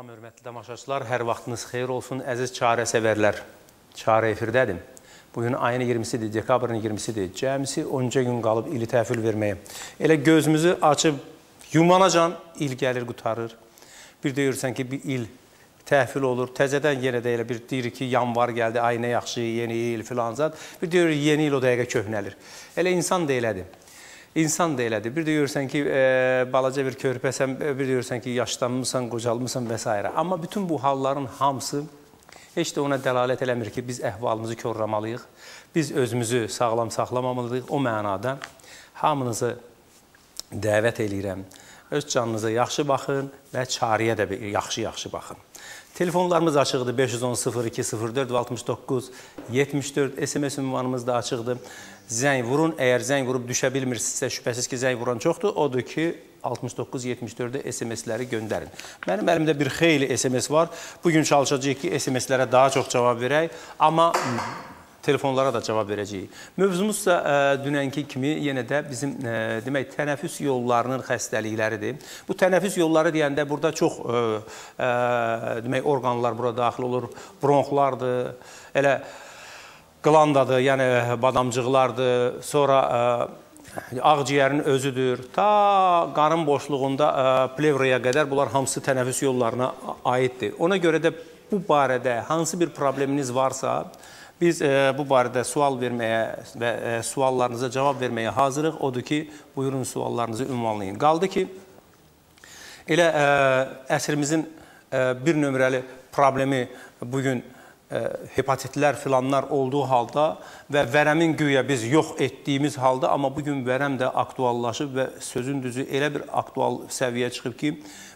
Salam, hörmətli tamaşaçılar, hər vaxtınız xeyir olsun, əziz çarəsevərlər. Çarə efirdədir. Bugün ayın 20-sidir, dekabrın 20-sidir. Cəmisi 10-ca gün qalıb ili təhvil verməyə. Elə gözümüzü açıb yumanacan il gəlir, qutarır. Bir deyirsən ki, bir il təhvil olur. Təzədən yenə də elə bir deyir ki, yanvar gəldi, ay nə yaxşı, yeni il filan zat. Bir deyir, yeni il o dəqiqə köhnəlir. Elə insan da elədir. İnsan da elədir. Bir deyirsən ki, balaca bir körpəsən, bir deyirsən ki, yaşlanmışsan, qocalmışsan və s. Amma bütün bu halların hamısı heç də ona dəlalət eləmir ki, biz əhvalımızı korlamalıyıq, biz özümüzü sağlam saxlamamalıyıq. O mənada hamınızı dəvət eləyirəm. Öz canınıza yaxşı baxın və çarəyə də yaxşı-yaxşı baxın. Telefonlarımız açıqdır, 510-02-04 69 74, SMS ünvanımız da açıqdır. Zəng vurun, əgər zəng vurub düşə bilmirsinizsə, şübhəsiz ki, zəng vuran çoxdur. Odur ki, 69-74-də SMS-ləri göndərin. Mənim əlimdə bir xeyli SMS var. Bugün çalışacağıq ki, SMS-lərə daha çox cavab verək, amma telefonlara da cavab verəcəyik. Mövzumuzsa dünənki kimi yenə də bizim demək, tənəffüs yollarının xəstəlikləridir. Bu tənəffüs yolları deyəndə burada çox demək, orqanlar bura daxil olur, bronxlardır, elə qlandadır, yəni badamcıqlardır, sonra ağciyərin özüdür, ta qarın boşluğunda plevraya qədər bunlar hamısı tənəffüs yollarına aiddir. Ona görə də bu barədə hansı bir probleminiz varsa, biz bu barədə sual verməyə və suallarınıza cavab verməyə hazırıq. Odur ki, buyurun suallarınızı ünvanlayın. Qaldı ki, elə əsrimizin bir nömrəli problemi bugün hepatitlər filanlar olduğu halda və vərəmin güya biz yox etdiyimiz halda, amma bugün vərəm də aktuallaşıb və sözün düzü elə bir aktual səviyyəyə çıxıb ki,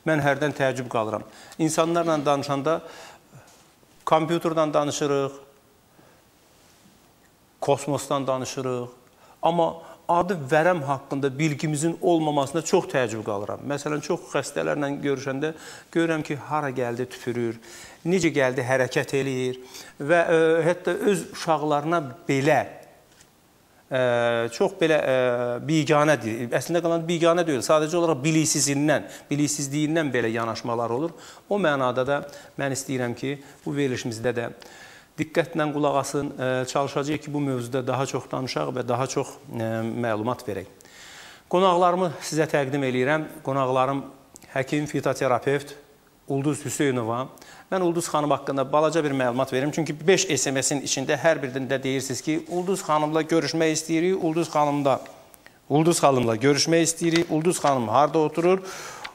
mən hərdən təəccüb qalıram. İnsanlarla danışanda kompüterdən danışırıq, kosmosdan danışırıq, amma adı vərəm haqqında bilgimizin olmamasına çox təəccüb qalıram. Məsələn, çox xəstələrlə görüşəndə görürəm ki, hara gəldi tüpürür, necə gəldi hərəkət eləyir və hətta öz uşaqlarına belə, çox belə biganədir. Əslində qalan biganə deyil, sadəcə olaraq biliksizliyindən belə yanaşmalar olur. O mənada da mən istəyirəm ki, bu verilişimizdə də diqqətlə qulaq asın, çalışacaq ki, bu mövzuda daha çox danışaq və daha çox məlumat verək. Qonaqlarımı sizə təqdim eləyirəm. Qonaqlarım həkim, fitoterapevt Ulduz Hüseynova. Mən Ulduz xanım haqqında balaca bir məlumat verim. Çünki 5 SMS-in içində hər birində deyirsiniz ki, Ulduz xanımla görüşmək istəyirik, Ulduz xanımla görüşmək istəyirik, Ulduz xanım harada oturur,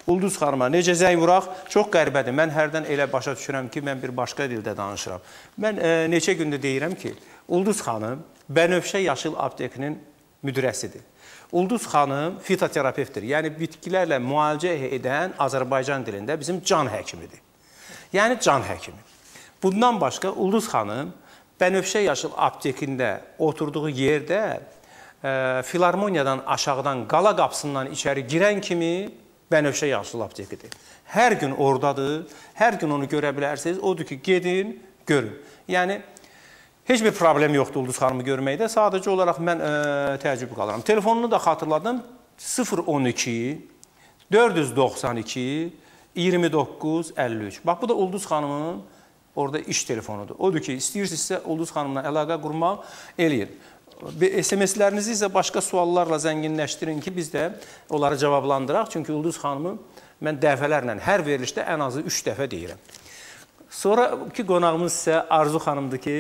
Ulduz xanıma necə zəng vuraq? Çox qəribədir. Mən hərdən elə başa düşürəm ki, mən bir başqa dildə danışıram. Mən neçə gündə deyirəm ki, Ulduz xanım Bənövşə Yaşıl Aptekinin müdirəsidir. Ulduz xanım fitoterapevtdir. Yəni, bitkilərlə müalicə edən Azərbaycan dilində bizim can həkimidir. Yəni, can həkimi. Bundan başqa Ulduz xanım Bənövşə Yaşıl Aptekində oturduğu yerdə filarmoniyadan aşağıdan qala qapısından içəri girən kimi Bənövşə Yaşıl Aptekidir. Hər gün oradadır, hər gün onu görə bilərsiniz. Odur ki, gedin, görün. Yəni, heç bir problem yoxdur Ulduz xanımı görməkdə. Sadəcə olaraq mən təəccüb qalıram. Telefonunu da xatırladım. 012 492 29 53. Bax, bu da Ulduz xanımın orada iş telefonudur. Odur ki, istəyirsinizsə Ulduz xanımla əlaqə qurmaq eləyin. SMS-lərinizi isə başqa suallarla zənginləşdirin ki, biz də onları cavablandıraq. Çünki Ulduz xanımı mən dəfələrlə, hər verilişdə ən azı 3 dəfə deyirəm. Sonraki qonağımız isə Arzu xanımdır ki,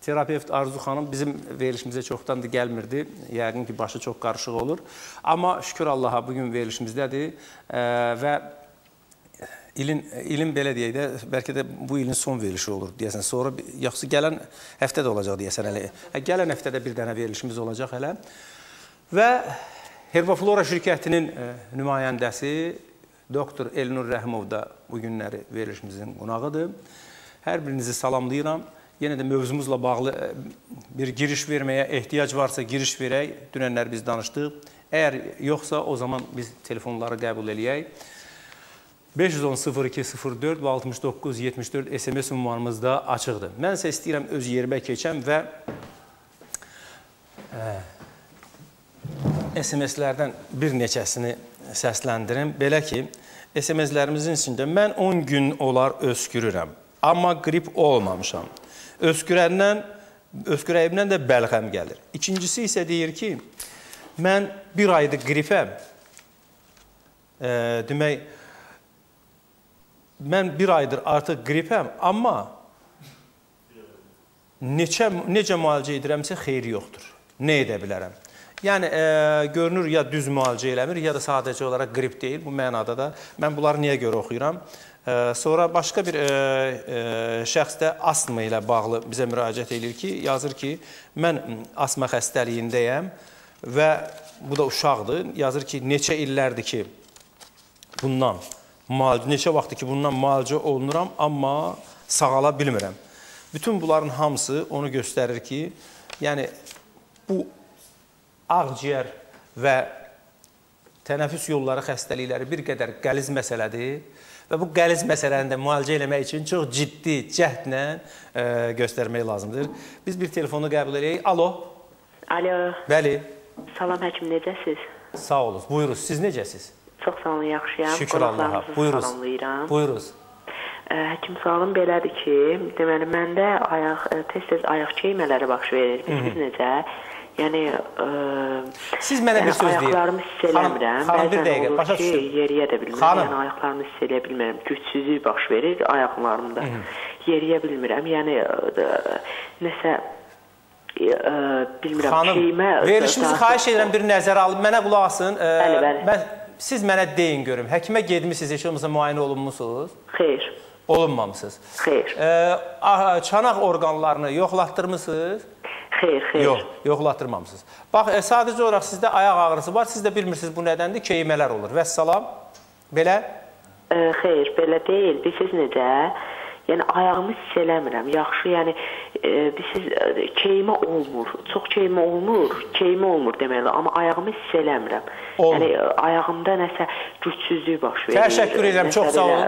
terapevt Arzu xanım bizim verilişimizə çoxdan da gəlmirdi. Yəqin ki, başı çox qarışıq olur. Amma şükür Allaha bugün verilişimizdədir və ilin belə deyək də, bəlkə də bu ilin son verilişi olur deyəsən. Sonra, yaxşı, gələn həftə də olacaq deyəsən hələ. Gələn həftədə bir dənə verilişimiz olacaq hələ. Və Herbaflora şirkətinin nümayəndəsi Doktor Elnur Rəhimov da bu günləri verilişimizin qonağıdır. Hər birinizi salamlayıram. Yenə də mövzumuzla bağlı bir giriş verməyə ehtiyac varsa giriş verək. Dünənlər biz danışdıq. Əgər yoxsa, o zaman biz telefonları qəbul eləyək. 510-02-04 və 69-74 SMS ünvanımız da açıqdır. Mən isə istəyirəm öz yerimə keçəm və SMS-lərdən bir neçəsini səsləndirim. Belə ki, SMS-lerimizin içində mən 10 gün olar öskürürəm, amma qrip olmamışam. Öskürəyimdən də bəlğəm gəlir. İkincisi isə deyir ki, mən bir aydır qripəm, demək, mən bir aydır artıq qripəm, amma necə müalicə edirəmsə xeyri yoxdur. Nə edə bilərəm? Yəni, görünür ya düz müalicə eləmir, ya da sadəcə olaraq qrip deyil. Bu mənada da mən bunları niyə görə oxuyuram? Sonra başqa bir şəxs də astma ilə bağlı bizə müraciət edir ki, yazır ki, mən astma xəstəliyindəyəm və bu da uşaqdır. Yazır ki, neçə illərdir ki, neçə vaxtdır ki, bundan müalicə olunuram, amma sağala bilmirəm. Bütün bunların hamısı onu göstərir ki, yəni bu ağciyər və tənəffüs yolları xəstəlikləri bir qədər qəliz məsələdir və bu qəliz məsələni də müalicə eləmək üçün çox ciddi cəhdlə göstərmək lazımdır. Biz bir telefonu qəbul edək. Alo. Alo. Bəli. Salam həkim, necəsiz? Sağ olun. Buyuruz. Siz necəsiz? Çox sağ olun, yaxşıyam. Şükür Allaha. Buyuruz. Buyuruz. Həkim, sualım belədir ki, deməli, məndə tez-tez ayaq keymələri baş verir. Siz necə? Yəni, siz mənə bir söz deyir. Ayaqlarımı hiss eləmirəm. Xanım, bir dəqiqə, başa düşün. Yeriyə də bilmirəm. Yəni, ayaqlarımı hiss eləyə bilmirəm. Gücsüzlük baş verir ayaqlarımda. Yeriyə bilmirəm. Yəni, nəsə, bilmirəm, keymə... Verilişimizi xahiş edirəm, bir nəzər alıb, mənə qulaq asın. Bəli. Siz mənə deyin görüm, həkimə gedmişsiniz, heç olmasa müayinə olunmuşsunuz? Xeyr. Olunmamışsınız? Xeyr. Çanaq orqanlarını yoxlatdırmışsınız? Xeyr. Yox, yoxlatdırmamışsınız. Bax, sadəcə olaraq sizdə ayaq ağrısı var, siz də bilmirsiniz bu nədəndir, keymələr olur. Vəssalam, belə? Xeyr, belə deyil. Siz necə? Yəni, ayağımı hiss eləmirəm. Yaxşı, yəni, keymə olmur. Çox keymə olmur deməli, amma ayağımı hiss eləmirəm. Yəni, ayağımda nəsə gücsüzlük baş verir. Təşəkkür edirəm, çox sağ olun.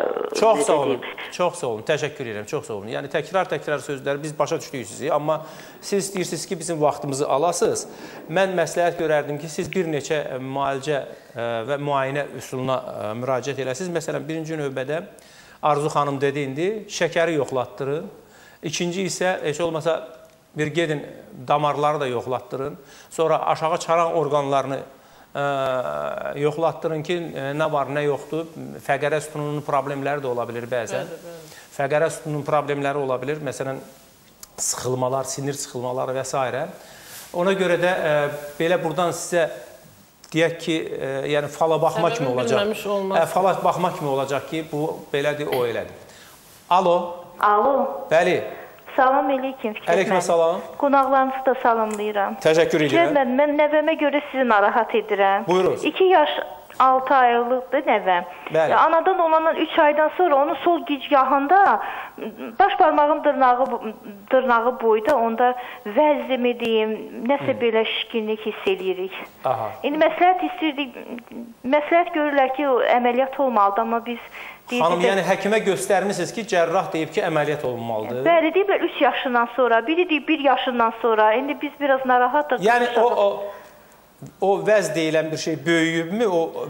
Çox sağ olun, təşəkkür edirəm, çox sağ olun. Yəni, təkrar sözləri biz başa düşdük sizi, amma siz istəyirsiniz ki, bizim vaxtımızı alasınız. Mən məsləhət görərdim ki, siz bir neçə müalicə və müayinə üsuluna müraciət eləsiniz. Məsələn, birinci növbədə Arzu xanım dedi indi, şəkəri yoxlatdırın. İkinci isə, heç olmasa bir gedin damarları da yoxlatdırın. Sonra aşağı çanaq orqanlarını yoxlatdırın ki, nə var, nə yoxdur. Fəqərə sütununun problemləri də ola bilir bəzən. Fəqərə sütununun problemləri ola bilir. Məsələn, sıxılmalar, sinir sıxılmaları və s. Ona görə də belə buradan sizə deyək ki, yəni fala baxma kimi olacaq. Fala baxma kimi olacaq ki, bu belədir, o elədir. Alo. Alo. Bəli. Salam eləyim. Əleyküm salam. Qonaqlarınızı da salamlayıram. Təşəkkür edirəm. Mən nəvəmə görə sizi narahat edirəm. Buyurun. 2 yaş 6 aylıqdır nəvəm. Anadan olandan 3 aydan sonra onun sol gicgahında baş barmağın dırnağı boyda onda vəzli mi deyim, nəsə belə şişkinlik hiss edirik. İndi məsləhət görürlər ki, əməliyyat olmalıdır, amma biz... Xanım, yəni həkimə göstərmişsiniz ki, cərrah deyib ki, əməliyyat olunmalıdır. Bəli, deyiblər 3 yaşından sonra, biri deyib 1 yaşından sonra. İndi biz biraz narahatıq. Yəni o vəz deyilən bir şey böyüyübmü, o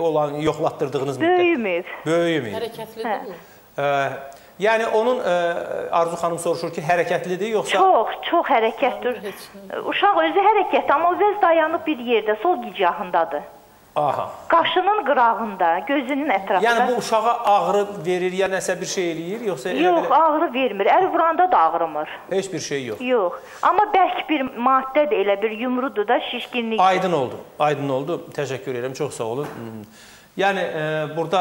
olan yoxlatdırdığınız müddət? Böyümüb. Böyümüb. Hərəkətlidir mi? Yəni onun, Arzu xanım soruşur ki, hərəkətlidir, yoxsa... Çox hərəkətdir. Uşaq özü hərəkətdir, amma o vəz dayanıb bir yerdə, sol gicgahındadır. Qaşının qırağında, gözünün ətrafında. Yəni bu uşağa ağrı verir, ya nəsə bir şey eləyir, yoxsa... Yox, ağrı vermir. Əl vuranda da ağrımır. Heç bir şey yox. Yox. Amma bəlkə bir maddədir, elə bir yumrudur da, şişkinlik. Aydın oldu. Təşəkkür edirəm, çox sağ olun. Yəni, burada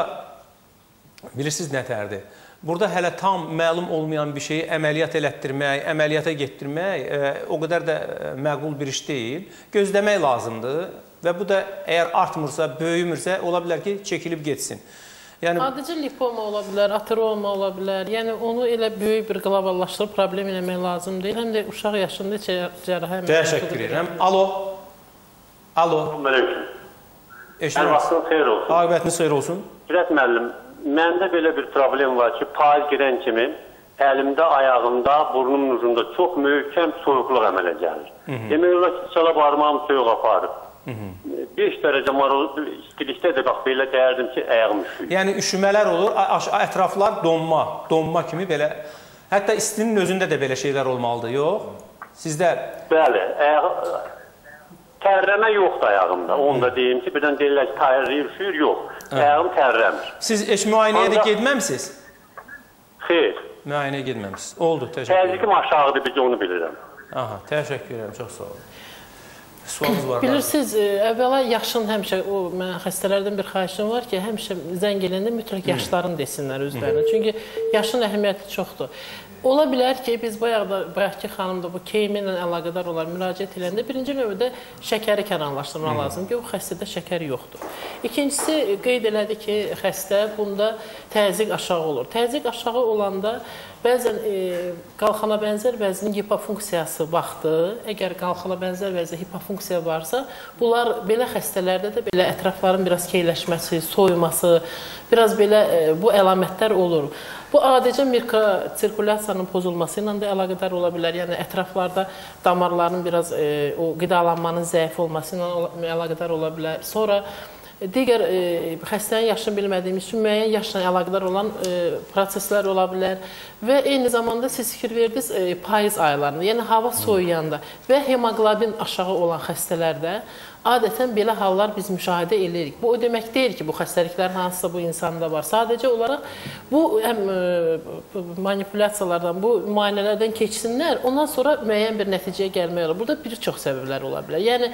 bilirsiniz nətərdir? Burada hələ tam məlum olmayan bir şeyi əməliyyat elətdirmək, əməliyyata getdirmək o qədər də məqbul bir iş deyil. Gözləmək lazımdır. Və bu da əgər artmırsa, böyümürsə, ola bilər ki, çəkilib getsin. Adicə lipoma ola bilər, ateroma ola bilər. Yəni, onu elə böyük bir qloballaşdırıb problem eləmək lazım deyil. Həm də uşaq yaşında cərrahə əməliyyatı. Təşəkkür edirəm. Alo. Hər vaxtın xeyir olsun. Aqibətiniz xeyir olsun. Firət müəllim, məndə belə bir problem var ki, payız girən kimi əlimdə, ayağımda, burnumun ucunda çox möhkəm soyuqluq əmələ gəlir. Demək olar ki, çala barmağım soyuq aparıb. 5 dərəcə istilikdə də bax, belə deyərdim ki, ayağım üşüyür. Yəni, üşümələr olur, ətraflar donma kimi belə, hətta istinin özündə də belə şeylər olmalıdır, yox? Sizdə... Bəli, tərləmə yoxdur ayağımda, onu da deyim ki, birdən deyirlər ki, tayırlayır, üşüyür, yox. Ayağım tərləmir. Siz heç müayinəyə də gedməmsiniz? Xeyr. Müayinəyə gedməmsiniz. Oldu, təşəkkür ederim. Təzyiqim aşağıdır, biz onu bilirəm. Aha, təşəkkür ederim, çox sağ olun. Sualınız var. Bilirsiniz, əvvəla yaşın həmişə, mən xəstələrdən bir xahişim var ki, həmişə zəng eləyəndə mütləq yaşlarını desinlər özlərinə. Çünki yaşın əhəmiyyəti çoxdur. Ola bilər ki, biz bayaqki xanım da bu keymi ilə əlaqədar olaraq müraciət edəndə birinci növbədə şəkəri kənarlaşdırmaq lazımdır ki, o xəstədə şəkər yoxdur. İkincisi, qeyd elədi ki, xəstə bunda təzyiq aşağı olur. Təzyiq aşağı olanda bəzən qalxana bənzər vəzinin hipofunksiyası vaxtı, əgər qalxana bənzər vəzində hipofunksiya varsa, bunlar belə xəstələrdə də belə ətrafların biraz keyləşməsi, soyuması, biraz belə bu əlamətlər olur. Bu adicə mikrosirkulyasiyanın pozulması ilə də əlaqədar ola bilər. Yəni ətraflarda damarların biraz o qidalanmanın zəif olması ilə əlaqədar ola bilər. Sonra digər xəstənin yaşını bilmədiyimiz üçün müəyyən yaşla əlaqədar olan proseslər ola bilər və eyni zamanda siz fikir verdiniz payız aylarında, yəni hava soyuyanda və hemoqlobin aşağı olan xəstələrdə adətən belə hallar biz müşahidə edirik. Bu o demək deyil ki, bu xəstəliklərin hansısa bu insanda var. Sadəcə olaraq bu manipulyasiyalardan, bu müayinələrdən keçsinlər, ondan sonra müəyyən bir nəticəyə gəlmək olur. Burada bir çox səbəblər ola bilər. Yəni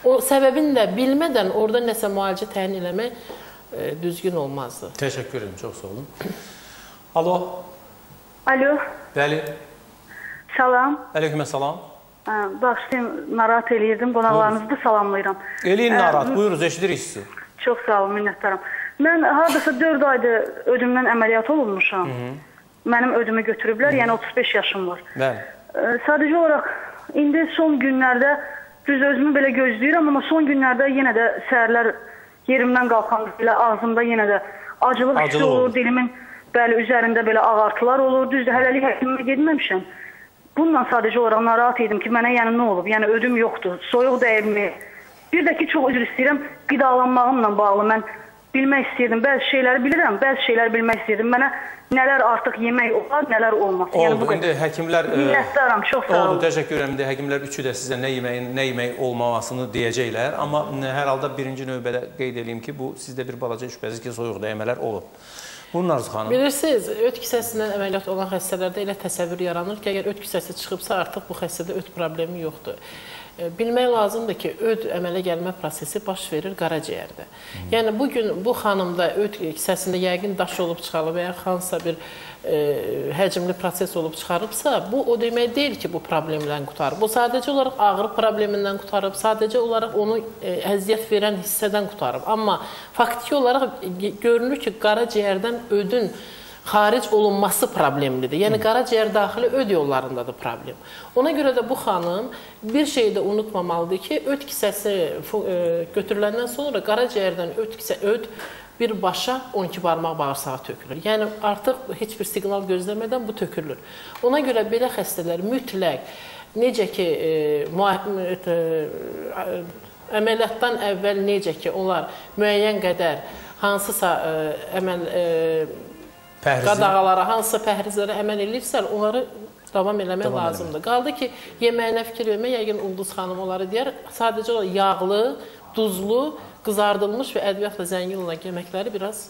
o səbəbini də bilmədən orada nəsə müalicə təyin eləmək düzgün olmazdı. Təşəkkür ederim, çox sağ olun. Alo. Alo. Bəli. Salam. Aleyküm salam. Bağışlayın, narahat eləyirdim, qonaqlarınızı da salamlayıram. Eləyin narahat, buyuruz, eşidirik sizi. Çox sağ olun, minnətdaram. Mən hardasa 4 aydır ödümdən əməliyyat olunmuşam. Mənim ödümü götürüblər, yəni 35 yaşım var. Sadəcə olaraq, indi son günlərdə düz özümü belə gözləyirəm, amma son günlərdə yenə də səhərlər yerimdən qalxanda belə ağzımda yenə də acılıq hissi olur, dilimin üzərində belə ağartılar olur. Düzdür, hələlik həkimimə gedməmişəm. Bundan sadəcə olaraq narahat edim ki, mənə yəni nə olub? Yəni ödüm yoxdur, soyuq dəyirmi? Bir də ki, çox üzr istəyirəm, qidalanmağımla bağlı mən bilmək istəyirdim. Bəzi şeyləri bilirəm, bəzi şeyləri bilmək istəyirdim. Mənə nələr artıq yemək olar, nələr olmaz. Oldu, indi həkimlər... Minnətdaram, çox sağ olun. Oldu, təşəkkür ederim. Həkimlər üçü də sizə nə yemək olmamasını deyəcəklər. Amma hər halda birinci növbədə qeyd edeyim ki, bu sizdə bir balaca şübhəsiz ki, soyuq dəymələr olub. Bunun Arzu xanım. Bilirsiniz, öd kisəsindən əməliyyat olan xəstələrdə elə təsəvvür yaranır ki, əgər öd kisəsi çıxıbsa, artıq bu xəstədə öd problemi yoxdur. Bilmək lazımdır ki, öd əmələ gəlmə prosesi baş verir qaraciyərdə. Yəni, bugün bu xanımda öd kisəsində yəqin daş olub çıxarılıb və ya hansısa bir həcmli proses olub çıxarıbsa, bu o demək deyil ki, bu problemdən qutarıb. Bu sadəcə olaraq ağrı problemindən qutarıb, sadəcə olaraq onu əziyyət verən hissədən qutarıb. Amma faktiki olaraq görünür ki, qaraciyərdən ödün xaric olunması problemlidir. Yəni, qaraciyər daxili öd yollarındadır problem. Ona görə də bu xanım bir şeyi də unutmamalıdır ki, öd kisəsi götürüləndən sonra qaraciyərdən öd birbaşa 12 barmaq bağırsağa tökülür. Yəni, artıq heç bir siqnal gözləmədən bu tökülür. Ona görə belə xəstələr mütləq, necə ki, əməliyyatdan əvvəl necə ki, onlar müəyyən qədər hansısa qadağalara, hansısa pəhrizlərə əməl edirsə, onları davam eləmək lazımdır. Qaldı ki, yeməyinə fikir vermək, yəqin Ulduz xanım onları deyər, sadəcə o yağlı, duzlu, qızardılmış və ədviyyatla zəngin olan yeməkləri biraz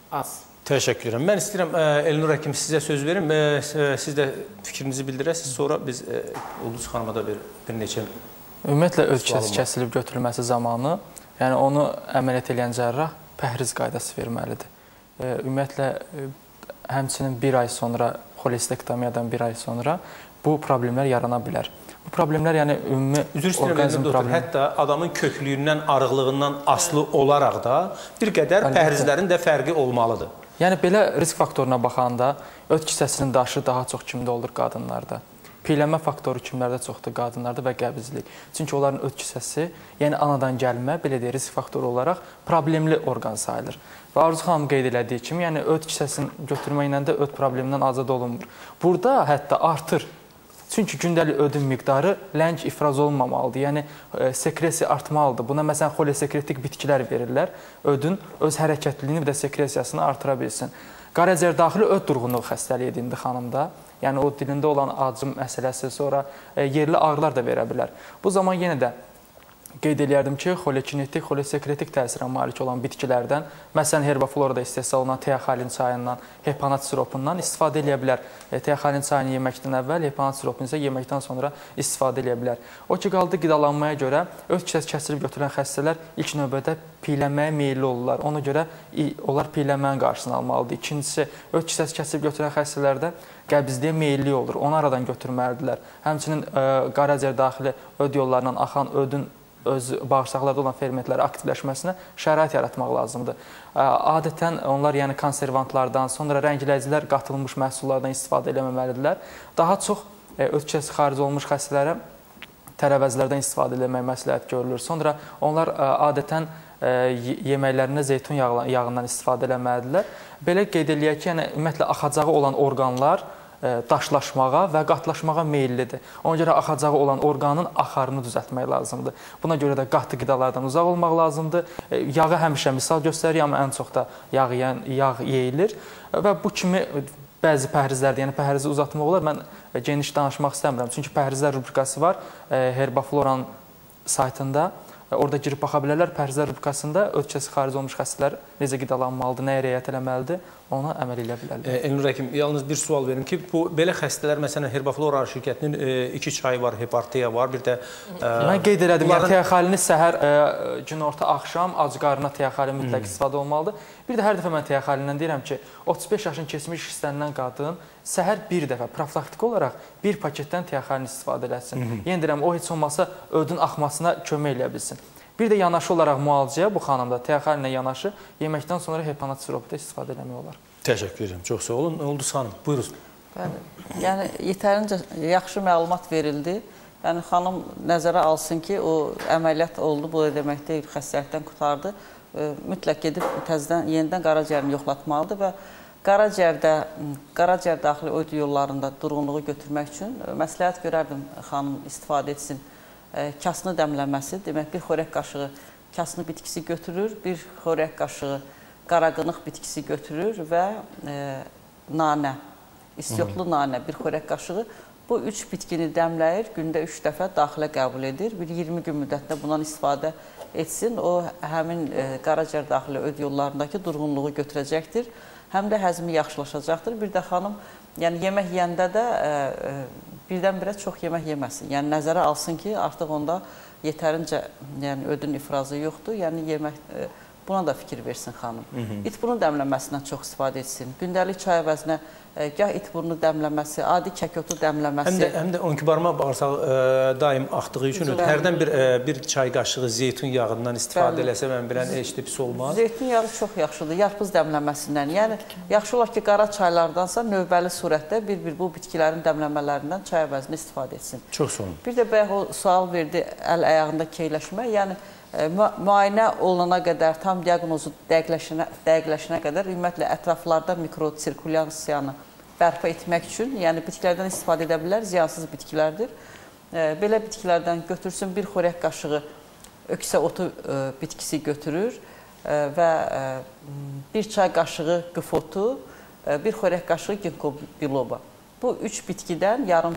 az. Təşəkkür edirəm. Mən istəyirəm, Elnur həkim sizə söz verim. Siz də fikrinizi bildirəsiniz. Sonra biz Ulduz xanıma da bir neçə... Ümumiyyətlə, öd kisəsi kəsilib götürülməsi zamanı, yəni onu əməliyyat edən cərrah pəhriz qaydası verməlidir. Ümumiyyətlə, həmçinin bir ay sonra, xolestektomiyadan bir ay sonra bu problemlər yarana bilər. Bu problemlər, yəni ümumi orqanizm problemi. Hətta adamın köklüyündən, arıqlığından asılı olaraq da bir qədər pəhrizlərin də fərqi olmalıdır. Yəni, belə risk faktoruna baxanda öd kisəsinin daşı daha çox kimdə olur? Qadınlarda. Piylənmə faktoru kimlərdə çoxdur? Qadınlarda və qəbizlik. Çünki onların öd kisəsi, yəni anadan gəlmə, belə deyək, risk faktoru olaraq problemli orqan sayılır. Və Arzu xanım qeyd elədiyi kimi, yəni öd kisəsini götürməklə də öd problemindən azad olunmur. Burada hətta artır. Çünki gündəlik ödün miqdarı ləng ifraz olmamalıdır. Yəni sekresiya artmalıdır. Buna məsələn xolesekretik bitkilər verirlər. Ödün öz hərəkətliliyini və də sekresiyasını artıra bilsin. Qaraciyər daxili öd durğunluğu xəstəliyidir indi xanımda. Yəni o dilində olan acım məsələsi, sonra yerli ağrılar da verə bilər. Bu zaman yenə də qeyd edərdim ki, xolekinetik, xolesekretik təsirə malik olan bitkilərdən, məsələn, herbaflorada istehsal olunan teoxalin çayından, hepanat siropundan istifadə edə bilər. Teoxalin çayını yeməkdən əvvəl, hepanat siropunu isə yeməkdən sonra istifadə edə bilər. O ki, qaldı qidalanmaya görə öd kisəsi kəsilib götürən xəstələr ilk növbədə piylənməyə meyilli olurlar. Ona görə onlar piylənmənin qarşısını almalıdır. İkincisi, öd kisəsi kəsilib götürən xəstələrdə qəbizliyə meyilli olur. Onu aradan götürməlidirlər. Həmçinin qaraciyər daxili öd yollarından axan ödün öz bağırsaqlarda olan fermentləri aktivləşməsinə şərait yaratmaq lazımdır. Adətən onlar yəni konservantlardan, sonra rəngləyicilər qatılmış məhsullardan istifadə eləməməlidirlər. Daha çox öd kisəsi xaric olmuş xəstələrə tərəvəzlərdən istifadə etmək məsləhət görülür. Sonra onlar adətən yeməklərində zeytun yağından istifadə eləməlidirlər. Belə qeyd eləyək ki, yəni ümumiyyətlə axacağı olan orqanlar daşlaşmağa və qatlaşmağa meyillidir. Ona görə axacağı olan orqanın axarını düzəltmək lazımdır. Buna görə də qatı qidalardan uzaq olmaq lazımdır. Yağı həmişə misal göstərir, amma ən çox da yağ yeyilir və bu kimi bəzi pəhrizlərdə, yəni pəhrizi uzatmaq olar. Mən geniş danışmaq istəmirəm. Çünki pəhrizlər rubrikası var Herbafloranın saytında. Orada girib baxa bilərlər. Pəhrizlər rubrikasında öd kisəsi xaric olmuş xəstələr necə qidalanmalıdır, nəyə riayət eləməlidir, ona əməl edə bilərlər. Elnur həkim, yalnız bir sual verim ki, bu belə xəstələr, məsələn, Herbaflora şirkətinin 2 çayı var, Hepartea var, bir də... Mən qeyd elədim, yəni teoxalini səhər, günorta, axşam, ac qarına teoxalin mütləq istifadə olmalıdır. Bir də hər dəfə mən teoxalindən deyirəm ki, 35 yaşın keçmiş istənilən qadın səhər bir dəfə profilaktik olaraq bir paketdən teoxalin istifadə eləsin. Yenə deyirəm, o heç olmasa ödün axmasına kömək eləyə bilsin. Bir də yanaşı olaraq müalicəyə bu xanımda teoxalinlə yanaşı yeməkdən sonra hepanat siropu da istifadə eləmək olar. Təşəkkür edirəm, çox sağ olun. Ulduz xanım, buyurun. Bəli, yəni yetərincə yaxşı məlumat verildi. Yəni xanım nəzərə alsın ki, o əməliyyat oldu, bu da demək deyil, xəstəlikdən qurtardı. Mütləq gedib təzədən yenidən qaraciyərini yoxlatmalıdır və qaraciyər daxili öd yollarında durğunluğu götürmək üçün məsləhət görərdim xanım istifadə etsin. Kasını dəmləməsi, demək bir xörək qaşığı kasını bitkisi götürür, bir xörək qaşığı qaraqınıq bitkisi götürür və nanə, istiotlu nanə, bir xörək qaşığı bu 3 bitkini dəmləyir, gündə 3 dəfə daxilə qəbul edir. Bir 20 gün müddətində bundan istifadə etsin. O, həmin qaraciyər daxili öd yollarındakı durğunluğu götürəcəkdir. Həm də həzmi yaxşılaşacaqdır. Bir də xanım, yəni yemək yeyəndə də birdən-birə çox yemək yeməsin. Yəni nəzərə alsın ki, artıq onda yetərincə ödün ifrazı yoxdur. Yəni yemək, buna da fikir versin xanım. İt burnu dəmləməsindən çox istifadə etsin. Gündəlik çay əvəzinə gah it burnu dəmləməsi, adi kəkotu dəmləməsi. Həm də onkibarma bağırsağı daim axdığı üçün hərdən bir çay qaşığı zeytun yağından istifadə eləsə, mən bilən heç də pis olmaz. Zeytun yağı çox yaxşıdır, yarpız dəmləməsindən. Yəni, yaxşı olar ki, qara çaylardansa növbəli surətdə bir-bir bu bitkilərin dəmləmələrindən çay əvəzini istifadə etsin. Çox sağ olun. Bir də bayaq o sual verdi, əl-ayağında keyləşmə. Yəni, müayinə olunana qədər, tam diaqnozu dəqiqləşənə qədər ümumiyyətlə ətraflarda mikrosirkulyasiyanı bərpa etmək üçün, yəni bitkilərdən istifadə edə bilər, ziyansız bitkilərdir. Belə bitkilərdən götürsün, bir xörək qaşığı öksə otu bitkisi götürür və bir çay qaşığı qıfotu, bir xörək qaşığı ginkgo biloba. Bu 3 bitkidən yarım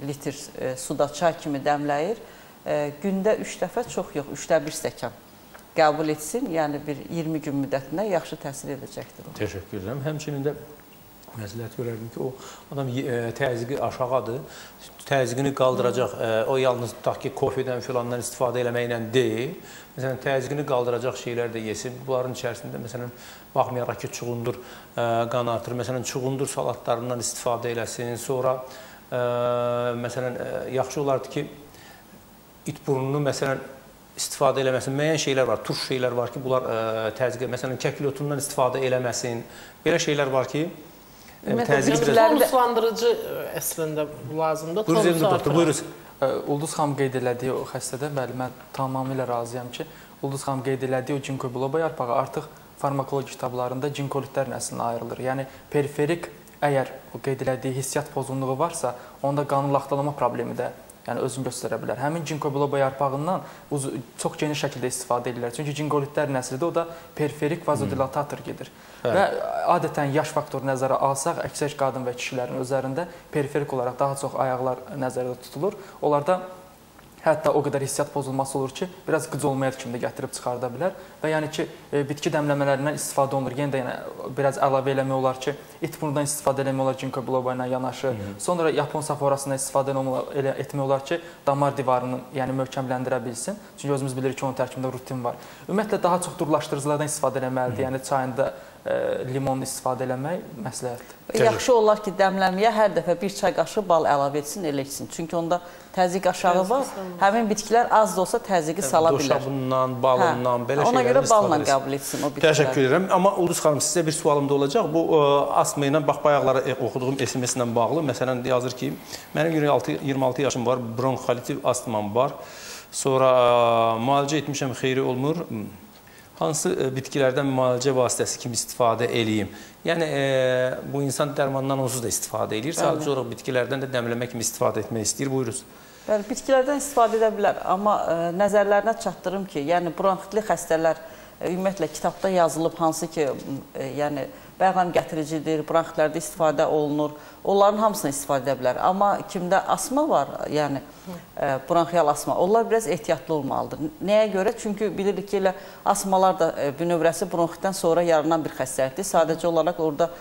litr suda çay kimi dəmləyir. Gündə 3 dəfə, çox yox, 3də 1 stəkan qəbul etsin, yəni bir 20 gün müddətində yaxşı təsir edəcəkdir. Təşəkkür edirəm. Həmçinin də məsləhət görərdim ki, o adam təzyiqi aşağıdır, təzyiqini qaldıracaq, o yalnız tutaq ki, kofedən filandan istifadə eləməklə deyil, məsələn, təzyiqini qaldıracaq şeylər də yesin. Bunların içərisində, məsələn, baxmayaraq ki, çuğundur qan artır, məsələn, çuğundur salatlarından istifadə eləsin, sonra, məsələn, yaxşı olardı ki, it burnunu, məsələn, istifadə eləməsin. Müəyyən şeylər var, turş şeylər var ki, bunlar təzyiqə, məsələn, kəkilotundan istifadə eləməsin. Belə şeylər var ki, tonuslandırıcı əslində lazımdır. Buyurun. Ulduz xanım qeyd elədiyi o xəstədə, bəli, mən tamamilə razıyam ki, Ulduz xanım qeyd elədiyi o ginkgo biloba yarpağı artıq farmakoloji kitablarında ginkolitlər nəslinə ayrılır. Yəni, periferik əgər o qeyd elədiyi hissiyat pozğunluğu varsa, onda qanun laxtalama problemi də özünü göstərə bilər. Həmin ginkgo biloba yarpağından çox geniş şəkildə istifadə edirlər. Çünki ginkgolitlər nəslidir, o da periferik vazodilatator gedir. Və adətən yaş faktoru nəzərə alsaq, əksər qadın və kişilərin özlərində periferik olaraq daha çox ayaqlar nəzərdə tutulur. Onlarda hətta o qədər hissiyat pozulması olur ki, biraz qıc olmaya kimi də gətirib çıxarda bilər. Və yəni ki, bitki dəmləmələrindən istifadə olunur. Yenə də biraz əlavə eləmək olar ki, it burundan istifadə eləmək olar ginkgo biloba ilə yanaşı. Sonra yapon saforasından istifadə etmək olar ki, damar divarını möhkəmləndirə bilsin. Çünki özümüz bilirik ki, onun tərkibində rutin var. Ümumiyyətlə, daha çox durlaşdırıcılardan istifadə eləməlidir. Yəni çayında limon istifadə eləmək məsləhətdir. Yaxşı olar ki, dəmləməyə hər dəfə bir çay qaşığı bal əlavə etsin, elə etsin. Çünki onda təzyiq aşağı var. Həmin bitkilər az da olsa təzyiqi sala bilər. Doşabından, balından, belə şeylərdən ona görə balla qəbul etsin o bitkilər. Təşəkkür edirəm. Amma Ulduz xanım, sizə bir sualım da olacaq. Bu asma ilə, bax, bayaqları oxuduğum SMS ilə bağlı. Məsələn, yazır ki, mənim 26 yaşım var, bronxolitiv astmam var. Sonra müalicə etmişəm, xeyri olmur. Hansı bitkilərdən müalicə vasitəsi kimi istifadə eləyim? Yəni, bu insan dərmandan onsuz da istifadə edir. Sadəcə olaraq bitkilərdən də dəmləmə kimi istifadə etmək istəyir. Buyuruz. Bəli, bitkilərdən istifadə edə bilər. Amma nəzərlərinə çatdırım ki, yəni bronxitli xəstələr ümumiyyətlə kitabda yazılıb, hansı ki, yəni bəlğəm gətiricidir, bronxitlərdə istifadə olunur. Onların hamısını istifadə edə bilər. Amma kimdə asma var, yəni bronxial asma, onlar biraz ehtiyatlı olmalıdır. Nəyə görə? Çünki bilirik ki, elə asmalar da bünövrəsi bronxitdən sonra yaranan bir xəstəlikdir. Sadəcə olaraq orada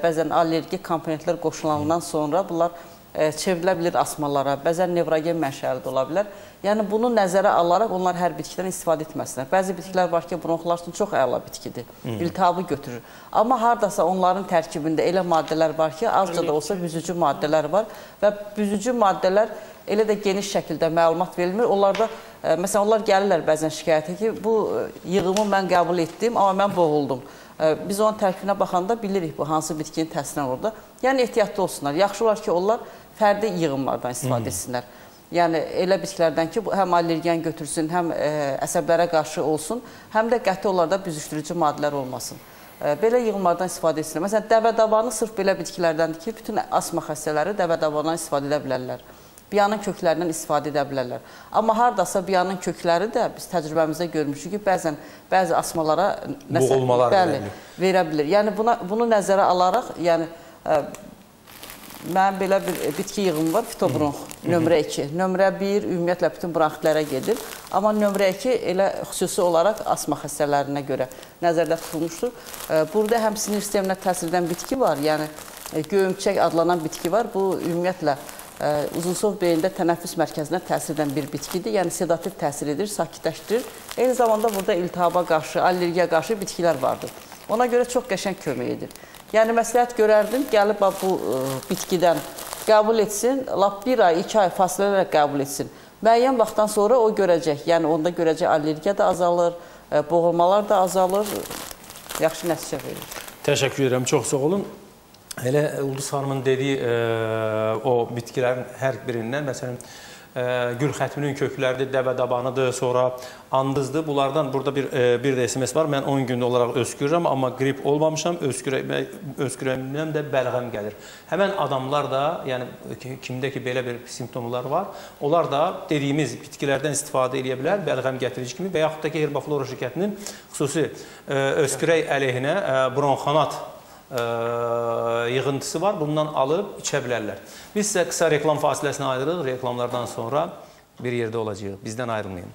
bəzən allergik komponentlər qoşulandan sonra bunlar çevrilə bilir asmalara, bəzən nevrogen mənşəli də ola bilər. Yəni, bunu nəzərə alaraq onlar hər bitkidən istifadə etməsinlər. Bəzi bitkilər var ki, bronxlar üçün çox əla bitkidir, iltihabı götürür. Amma haradasa onların tərkibində elə maddələr var ki, azca da olsa büzücü maddələr var və büzücü maddələr elə də geniş şəkildə məlumat verilmir. Onlarda, məsələn, onlar gəlirlər bəzən şikayətə ki, bu yığımı mən qəbul etdim, amma mən boğuldum. Biz onun tərkibinə baxanda bilirik bu hansı bitkinin təsirindən orada. Yəni, ehtiyatlı olsunlar. Yaxşı olar ki, onlar fərdi yığımlardan istifadə etsinlər. Yəni, elə bitkilərdən ki, həm allergen götürsün, həm əsəblərə qarşı olsun, həm də qəti onlarda büzüşdürücü maddələr olmasın. Belə yığımlardan istifadə etsinlər. Məsələn, dəvə-dabanı sırf belə bitkilərdəndir ki, bütün asma xəstələri dəvə-dabandan istifadə edə bilərlər. Biyanın köklərindən istifadə edə bilərlər. Amma haradasa biyanın kökləri də biz təcrübəmizdə görmüşük ki, bəzən bəzi asmalara verə bilir. Yəni, bunu nəzərə alaraq, yəni, mənim belə bir bitki yığımı var, fitobronx, nömrə 2. Nömrə 1 ümumiyyətlə bütün bronxitlərə gedir. Amma nömrə 2 elə xüsusi olaraq asma xəstələrinə görə nəzərdə tutulmuşdur. Burada həm sinir sisteminə təsir edən bitki var, yəni göyümçək adlanan bitki var. Bu ümumiyyətlə uzunsov beyində tənəffüs mərkəzinə təsir edən bir bitkidir. Yəni sedativ təsir edir, sakitləşdirir. Eyni zamanda burada iltihaba qarşı, allergiya qarşı bitkilər vardır. Ona görə çox qəşəng kömək edir. Yəni, məsləhət görərdim, gəlib bu bitkidən qəbul etsin, lap 1 ay, 2 ay fasilələrlə qəbul etsin. Müəyyən vaxtdan sonra o görəcək, yəni onda görəcək allergiya da azalır, boğulmalar da azalır, yaxşı nəticə verir. Təşəkkür edirəm, çox sağ olun. Elə Ulduz xanımın dediyi o bitkilərin hər birindən, məsələn, gül xətminin kökləridir, dəvə-dabanıdır, sonra andızdır. Bunlardan burada bir də SMS var. Mən 10 gündə olaraq öskürürəm, amma qrip olmamışam, öskürəmdən də bəlğəm gəlir. Həmən adamlar da, yəni kimdə ki belə bir simptomlar var, onlar da dediyimiz bitkilərdən istifadə edə bilər, bəlğəm gətirici kimi və yaxud da ki, Herbaflora şirkətinin xüsusi öskürək əleyhinə bronxanat yığıntısı var, bundan alıb içə bilərlər. Biz sizə qısa reklam fasiləsinə ayırırıq, reklamlardan sonra bir yerdə olacağıq. Bizdən ayrılmayın.